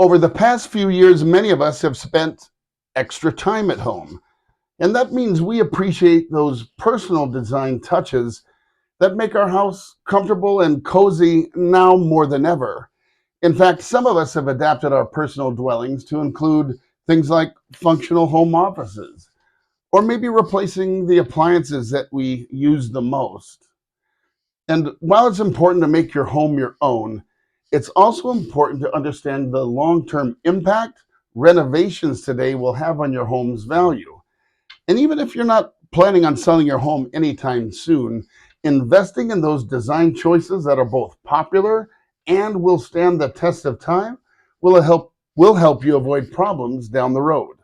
Over the past few years, many of us have spent extra time at home, and that means we appreciate those personal design touches that make our house comfortable and cozy now more than ever. In fact, some of us have adapted our personal dwellings to include things like functional home offices, or maybe replacing the appliances that we use the most. And while it's important to make your home your own, it's also important to understand the long term impact renovations today will have on your home's value. And even if you're not planning on selling your home anytime soon, investing in those design choices that are both popular and will stand the test of time will help you avoid problems down the road.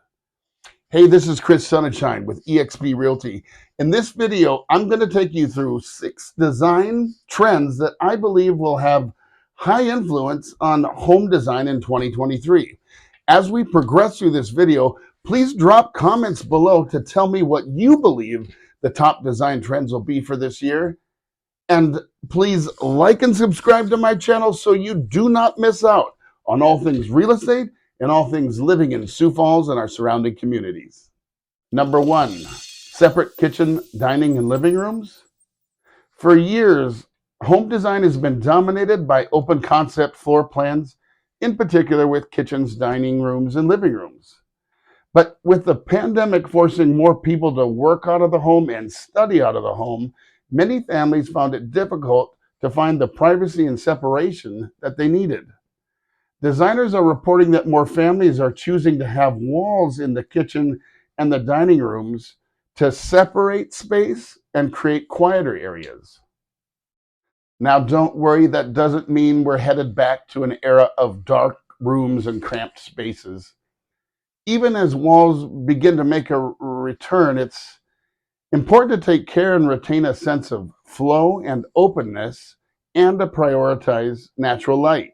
Hey, this is Chris Sonnenschein with eXp Realty. In this video, I'm going to take you through 6 design trends that I believe will have high influence on home design in 2023. As we progress through this video, please drop comments below to tell me what you believe the top design trends will be for this year. And please like and subscribe to my channel so you do not miss out on all things real estate and all things living in Sioux Falls and our surrounding communities. Number 1, separate kitchen, dining, and living rooms. For years, home design has been dominated by open concept floor plans, in particular with kitchens, dining rooms, and living rooms. But with the pandemic forcing more people to work out of the home and study out of the home, many families found it difficult to find the privacy and separation that they needed. Designers are reporting that more families are choosing to have walls in the kitchen and the dining rooms to separate space and create quieter areas. Now, don't worry, that doesn't mean we're headed back to an era of dark rooms and cramped spaces. Even as walls begin to make a return, it's important to take care and retain a sense of flow and openness and to prioritize natural light.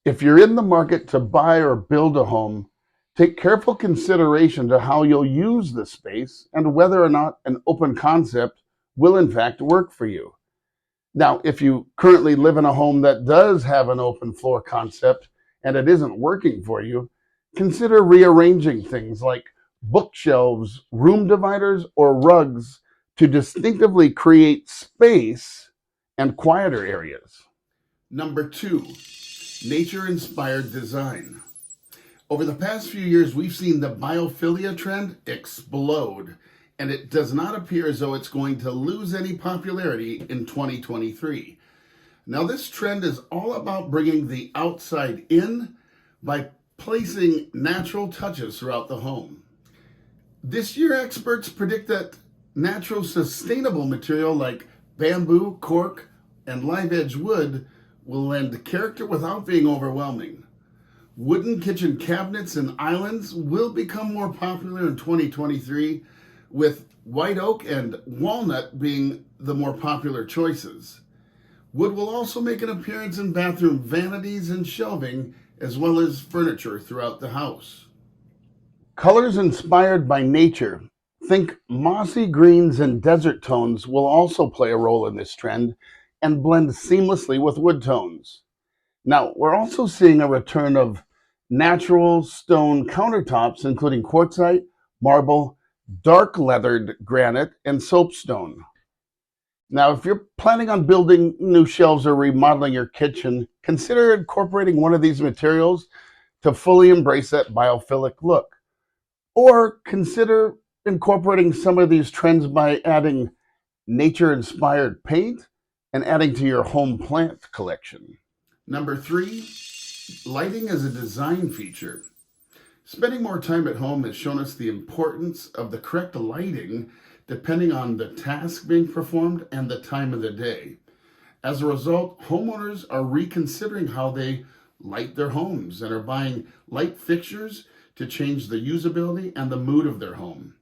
If you're in the market to buy or build a home, take careful consideration to how you'll use the space and whether or not an open concept will in fact work for you. Now, if you currently live in a home that does have an open floor concept and it isn't working for you, consider rearranging things like bookshelves, room dividers, or rugs to distinctively create space and quieter areas. Number 2, nature-inspired design. Over the past few years, we've seen the biophilia trend explode, and it does not appear as though it's going to lose any popularity in 2023. Now, this trend is all about bringing the outside in by placing natural touches throughout the home. This year, experts predict that natural, sustainable material like bamboo, cork, and live edge wood will lend character without being overwhelming. Wooden kitchen cabinets and islands will become more popular in 2023, with white oak and walnut being the more popular choices. Wood will also make an appearance in bathroom vanities and shelving, as well as furniture throughout the house. Colors inspired by nature, think mossy greens and desert tones, will also play a role in this trend and blend seamlessly with wood tones. Now, we're also seeing a return of natural stone countertops, including quartzite, marble, dark leathered granite, and soapstone. Now, if you're planning on building new shelves or remodeling your kitchen, consider incorporating one of these materials to fully embrace that biophilic look. Or consider incorporating some of these trends by adding nature-inspired paint and adding to your home plant collection. Number 3, lighting as a design feature. Spending more time at home has shown us the importance of the correct lighting depending on the task being performed and the time of the day. As a result, homeowners are reconsidering how they light their homes and are buying light fixtures to change the usability and the mood of their home.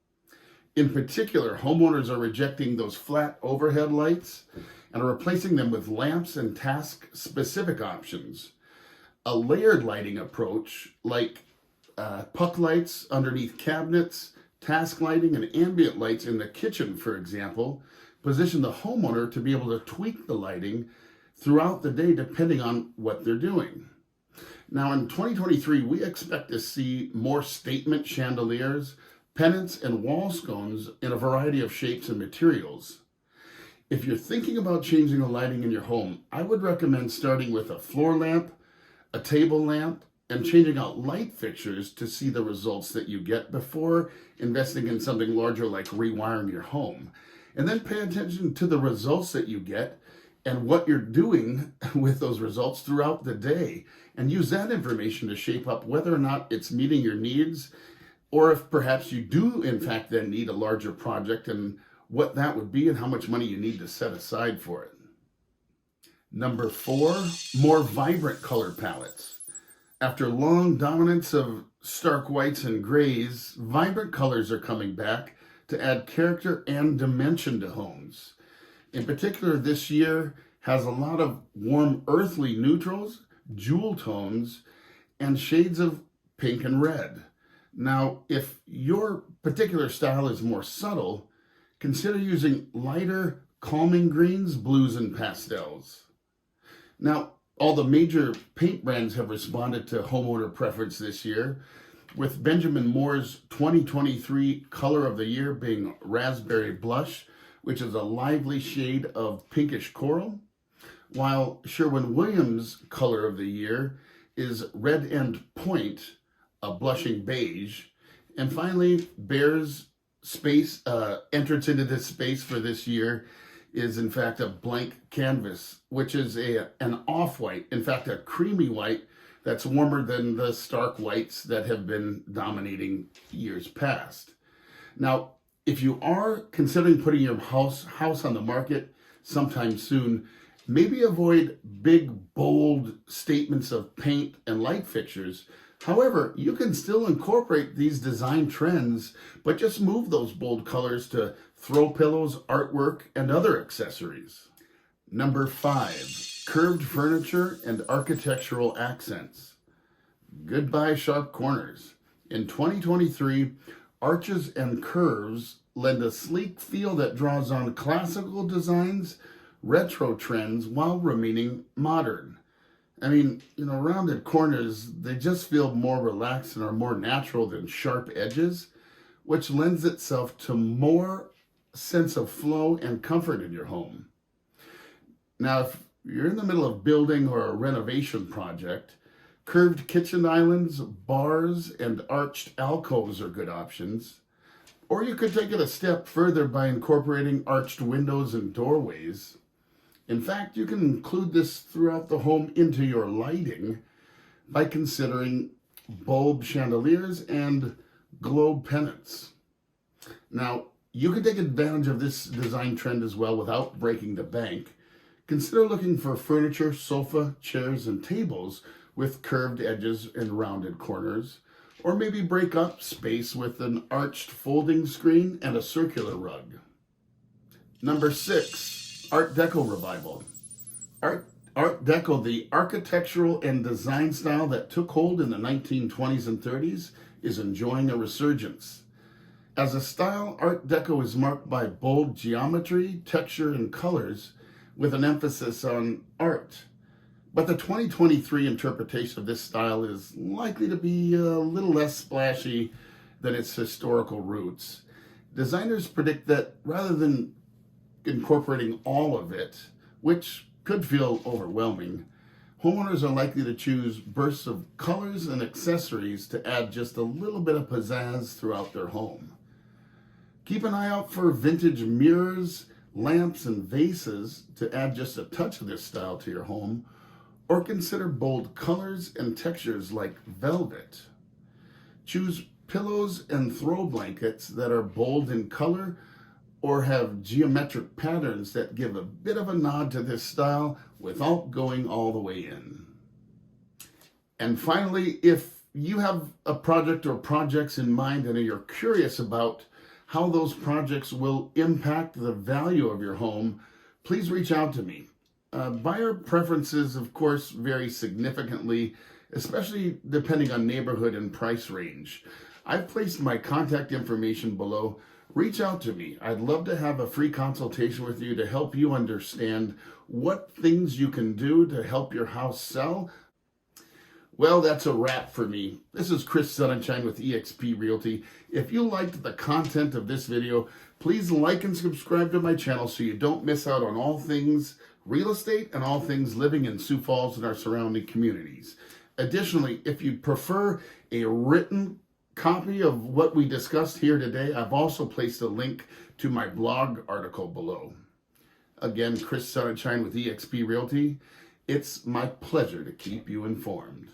In particular, homeowners are rejecting those flat overhead lights and are replacing them with lamps and task-specific options. A layered lighting approach, like puck lights underneath cabinets, task lighting, and ambient lights in the kitchen, for example, position the homeowner to be able to tweak the lighting throughout the day depending on what they're doing. Now in 2023, we expect to see more statement chandeliers, pennants, and wall scones in a variety of shapes and materials. If you're thinking about changing the lighting in your home, I would recommend starting with a floor lamp, a table lamp, and changing out light fixtures to see the results that you get before investing in something larger like rewiring your home. And then pay attention to the results that you get and what you're doing with those results throughout the day, and use that information to shape up whether or not it's meeting your needs, or if perhaps you do in fact then need a larger project, and what that would be and how much money you need to set aside for it. Number 4, more vibrant color palettes. After long dominance of stark whites and grays, vibrant colors are coming back to add character and dimension to homes. In particular, this year has a lot of warm earthly neutrals, jewel tones, and shades of pink and red. Now, if your particular style is more subtle, consider using lighter, calming greens, blues, and pastels. Now, all the major paint brands have responded to homeowner preference this year, with Benjamin Moore's 2023 color of the year being Raspberry Blush, which is a lively shade of pinkish coral, while Sherwin-Williams color of the year is Red End Point, a blushing beige, and finally, Behr's space entrance into this space for this year is in fact a blank canvas, which is an off-white, in fact a creamy white that's warmer than the stark whites that have been dominating years past. Now, if you are considering putting your house on the market sometime soon, maybe avoid big, bold statements of paint and light fixtures. However, you can still incorporate these design trends, but just move those bold colors to throw pillows, artwork, and other accessories. Number 5, curved furniture and architectural accents. Goodbye sharp corners. In 2023, arches and curves lend a sleek feel that draws on classical designs, retro trends, while remaining modern. I mean, rounded corners, they just feel more relaxed and are more natural than sharp edges, which lends itself to more sense of flow and comfort in your home. Now, if you're in the middle of building or a renovation project, curved kitchen islands, bars, and arched alcoves are good options. Or you could take it a step further by incorporating arched windows and doorways. In fact, you can include this throughout the home into your lighting by considering bulb chandeliers and globe pennants. Now, you can take advantage of this design trend as well without breaking the bank. Consider looking for furniture, sofa, chairs, and tables with curved edges and rounded corners, or maybe break up space with an arched folding screen and a circular rug. Number 6. Art Deco Revival. Art Deco, the architectural and design style that took hold in the 1920s and 30s, is enjoying a resurgence. As a style, Art Deco is marked by bold geometry, texture, and colors with an emphasis on art. But the 2023 interpretation of this style is likely to be a little less splashy than its historical roots. Designers predict that rather than incorporating all of it, which could feel overwhelming, homeowners are likely to choose bursts of colors and accessories to add just a little bit of pizzazz throughout their home. Keep an eye out for vintage mirrors, lamps, and vases to add just a touch of this style to your home, or consider bold colors and textures like velvet. Choose pillows and throw blankets that are bold in color or have geometric patterns that give a bit of a nod to this style without going all the way in. And finally, if you have a project or projects in mind and you're curious about how those projects will impact the value of your home, please reach out to me. Buyer preferences, of course, vary significantly, especially depending on neighborhood and price range. I've placed my contact information below. Reach out to me. I'd love to have a free consultation with you to help you understand what things you can do to help your house sell. Well, that's a wrap for me. This is Chris Sonnenschein with eXp Realty. If you liked the content of this video, please like and subscribe to my channel so you don't miss out on all things real estate and all things living in Sioux Falls and our surrounding communities. Additionally, if you prefer a written copy of what we discussed here today, I've also placed a link to my blog article below. Again, Chris Sonnenschein with eXp Realty. It's my pleasure to keep you informed.